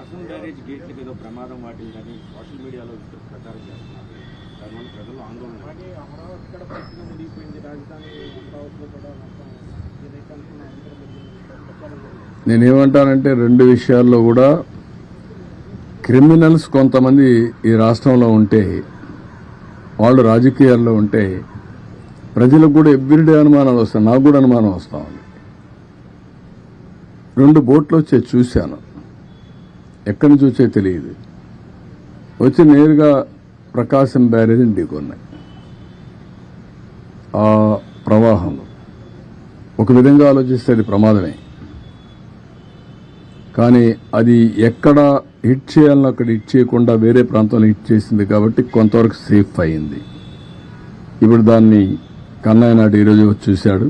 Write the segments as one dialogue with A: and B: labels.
A: ప్రకాశం barrage గేట్లకు ఏదో ప్రమాదం వాటిల్లని social మీడియాలో విస్తృత ప్రచారం చేస్తున్నారు. దానివల్ల ప్రజలు ఆందోళన. అమరావతి కూడా పూర్తిగా మునిగిపోయింది, రాజధాని అమరావతిలో కూడా
B: నేనేమంటానంటే రెండు విషయాల్లో కూడా క్రిమినల్స్ కొంతమంది ఈ రాష్ట్రంలో ఉంటే, వాళ్ళు రాజకీయాల్లో ఉంటే ప్రజలకు కూడా ఎవ్రీడే అనుమానాలు వస్తాయి. నాకు కూడా అనుమానం వస్తా ఉంది. 2 బోట్లు వచ్చే చూశాను, ఎక్కడి నుంచి వచ్చే తెలియదు, వచ్చి నేరుగా ప్రకాశం బ్యారేజ్ని ఢీకొన్నాయి. ఆ ప్రవాహంలో ఒక విధంగా ఆలోచిస్తే అది ప్రమాదమే, కానీ అది ఎక్కడ హిట్ చేయాలని అక్కడ హిట్ చేయకుండా వేరే ప్రాంతంలో హిట్ చేసింది కాబట్టి కొంతవరకు సేఫ్ అయింది. ఇప్పుడు దాన్ని కన్నయ్య నాయుడు ఈరోజు చూశాడు,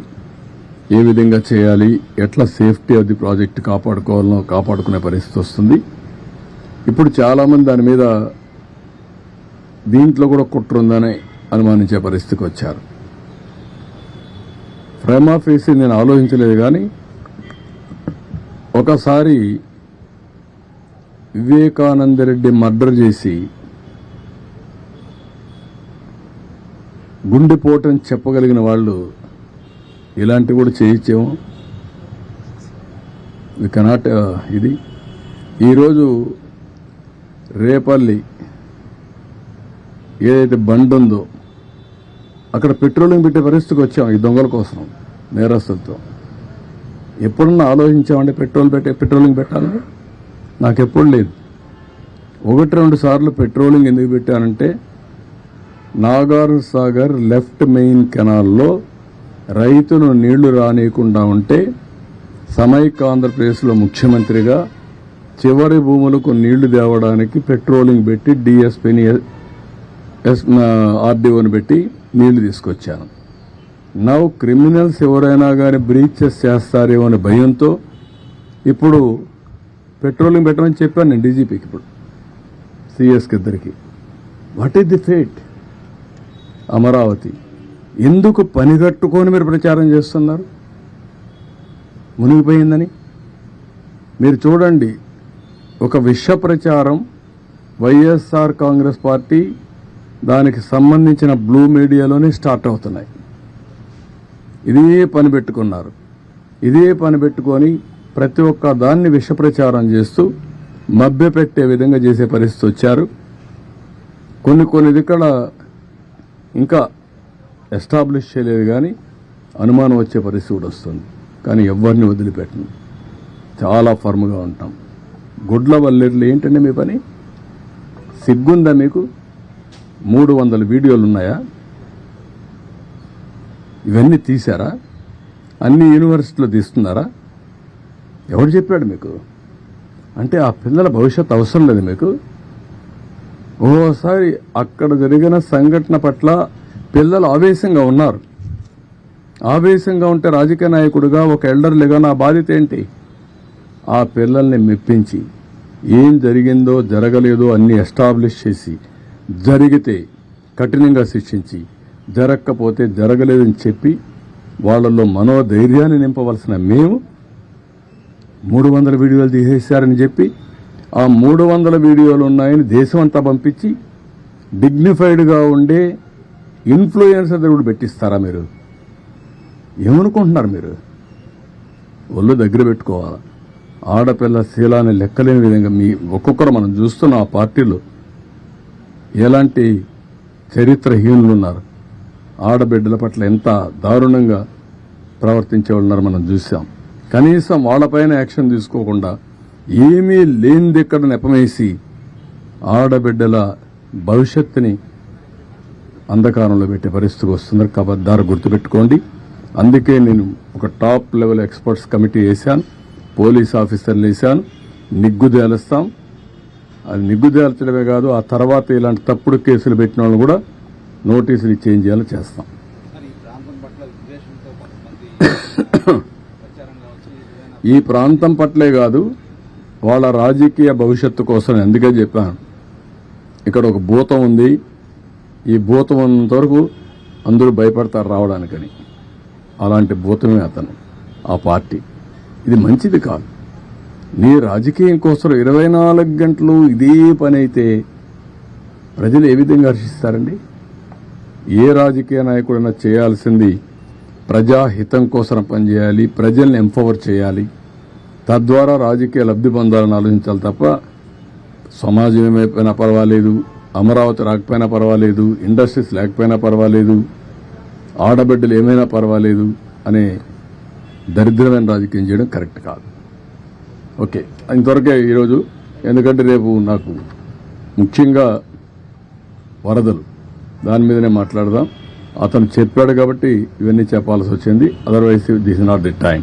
B: ఏ విధంగా చేయాలి, ఎట్లా సేఫ్టీ ఆఫ్ ది ప్రాజెక్ట్ కాపాడుకోవాలనో కాపాడుకునే పరిస్థితి వస్తుంది. ఇప్పుడు చాలామంది దాని మీద దీంట్లో కూడా కుట్ర ఉందని అనుమానించే పరిస్థితికి వచ్చారు. ప్రేమ ఫేసి నేను ఆలోచించలేదు, కానీ ఒకసారి వివేకానందరెడ్డి మర్డర్ చేసి గుండెపోటని చెప్పగలిగిన వాళ్ళు ఇలాంటివి కూడా చేయొచ్చేమో. వి కెనాట్ ఇది ఈరోజు రేపల్లి ఏదైతే బండ్ ఉందో అక్కడ పెట్రోలింగ్ పెట్టే పరిస్థితికి వచ్చాం ఈ దొంగల కోసం, నేరస్తులతో. ఎప్పుడన్నా ఆలోచించామంటే పెట్రోలింగ్ పెట్టాలని? నాకెప్పుడు లేదు. 1-2 సార్లు పెట్రోలింగ్ ఎందుకు పెట్టానంటే, నాగార్జున సాగర్ లెఫ్ట్ మెయిన్ కెనాల్లో రైతులు నీళ్లు రానియకుండా ఉంటే సమైక్య ఆంధ్రప్రదేశ్లో ముఖ్యమంత్రిగా చివరి భూములకు నీళ్లు తేవడానికి పెట్రోలింగ్ పెట్టి డిఎస్పీని ఆర్డీఓని పెట్టి నీళ్లు తీసుకొచ్చాను. నౌ క్రిమినల్స్ ఎవరైనా కానీ బ్రీచెస్ చేస్తారేమో అనే భయంతో ఇప్పుడు పెట్రోలింగ్ పెట్టమని చెప్పాను నేను డీజీపీకి, ఇప్పుడు సిఎస్కి ఇద్దరికి. What is the fate? Amaravati ఎందుకు పనిగట్టుకొని మీరు ప్రచారం చేస్తున్నారు మునిగిపోయిందని? మీరు చూడండి, ఒక విష ప్రచారం వైఎస్ఆర్ కాంగ్రెస్ పార్టీ దానికి సంబంధించిన బ్లూ మీడియాలోనే స్టార్ట్ అవుతున్నాయి. ఇదే పని పెట్టుకున్నారు. ఇదే పని పెట్టుకొని ప్రతి ఒక్క దాన్ని విష ప్రచారం చేస్తూ మభ్యపెట్టే విధంగా చేసే పరిస్థితి వచ్చారు. కొన్ని ఇక్కడ ఇంకా ఎస్టాబ్లిష్ చేయలేదు, కానీ అనుమానం వచ్చే పరిస్థితి కూడా వస్తుంది. కానీ ఎవరిని వదిలిపెట్టను, చాలా ఫర్మ్గా ఉంటాం. గుడ్ల వల్లేర్లు ఏంటంటే మీ పని? సిగ్గుందా మీకు? 300 వీడియోలు ఉన్నాయా? ఇవన్నీ తీశారా? అన్ని యూనివర్సిటీలో తీస్తున్నారా? ఎవరు చెప్పాడు మీకు? అంటే ఆ పిల్లల భవిష్యత్తు అవసరం లేదు మీకు? ఓసారి అక్కడ జరిగిన సంఘటన పట్ల పిల్లలు ఆవేశంగా ఉన్నారు. ఆవేశంగా ఉంటే రాజకీయ నాయకుడిగా, ఒక ఎల్డర్లుగా నా బాధ్యత ఏంటి? ఆ పిల్లల్ని మెప్పించి ఏం జరిగిందో జరగలేదో అన్ని ఎస్టాబ్లిష్ చేసి, జరిగితే కఠినంగా శిక్షించి, జరగకపోతే జరగలేదని చెప్పి వాళ్ళల్లో మనోధైర్యాన్ని నింపవలసిన మేము 300 వీడియోలు తీసేశారని చెప్పి ఆ 300 వీడియోలు ఉన్నాయని దేశమంతా పంపించి డిగ్నిఫైడ్గా ఉండే ఇన్ఫ్లుయెన్సర్ కూడా పెట్టిస్తారా మీరు? ఏమనుకుంటున్నారు మీరు? ఒళ్ళు దగ్గర పెట్టుకోవాలా. ఆడపిల్ల శీలాన్ని లెక్కలేని విధంగా మీ ఒక్కొక్కరు మనం చూస్తున్న ఆ పార్టీలో ఎలాంటి చరిత్రహీనులు ఉన్నారు. ఆడబిడ్డల పట్ల ఎంత దారుణంగా ప్రవర్తించే వాళ్ళున్నారు మనం చూసాం. కనీసం వాళ్ళపైన యాక్షన్ తీసుకోకుండా ఏమీ లేనిది ఇక్కడ నెపమేసి ఆడబిడ్డల భవిష్యత్తుని అంధకారంలో పెట్టే పరిస్థితికి వస్తున్నారు. కబద్దారు గుర్తుపెట్టుకోండి. అందుకే నేను ఒక టాప్ లెవెల్ ఎక్స్పర్ట్స్ కమిటీ వేశాను, పోలీస్ ఆఫీసర్లు వేశాను. నిగ్గు తేలుస్తాం. అది నిగ్గు తేల్చడమే కాదు, ఆ తర్వాత ఇలాంటి తప్పుడు కేసులు పెట్టిన వాళ్ళు కూడా నోటీసులు చేంజ్ చేయాలో చేస్తాం. ఈ ప్రాంతం పట్లే కాదు, వాళ్ళ రాజకీయ భవిష్యత్తు కోసం అందుకే చెప్పాను. ఇక్కడ ఒక భూతం ఉంది, ఈ భూతం ఉన్నంత వరకు అందరూ భయపడతారు రావడానికని. అలాంటి భూతమే అతను, ఆ పార్టీ. ఇది మంచిది కాదు. నీ రాజకీయం కోసం 24 గంటలు ఇదే పని అయితే ప్రజలు ఏ విధంగా హర్షిస్తారండి? ఏ రాజకీయ నాయకుడైనా చేయాల్సింది ప్రజాహితం కోసం పనిచేయాలి, ప్రజల్ని ఎంపవర్ చేయాలి, తద్వారా రాజకీయ లబ్ధి పొందాలని ఆలోచించాలి తప్ప సమాజం ఏమైపోయినా పర్వాలేదు, అమరావతి రాకపోయినా పర్వాలేదు, ఇండస్ట్రీస్ లేకపోయినా పర్వాలేదు, ఆడబిడ్డలు ఏమైనా పర్వాలేదు అనే దరిద్రమైన రాజకీయం చేయడం కరెక్ట్ కాదు. ఓకే, ఇంతవరకే ఈరోజు. ఎందుకంటే రేపు నాకు ముఖ్యంగా వరదలు దాని మీదనే మాట్లాడదాం. అతను చెప్పాడు కాబట్టి ఇవన్నీ చెప్పాల్సి వచ్చింది. Otherwise this is not the time.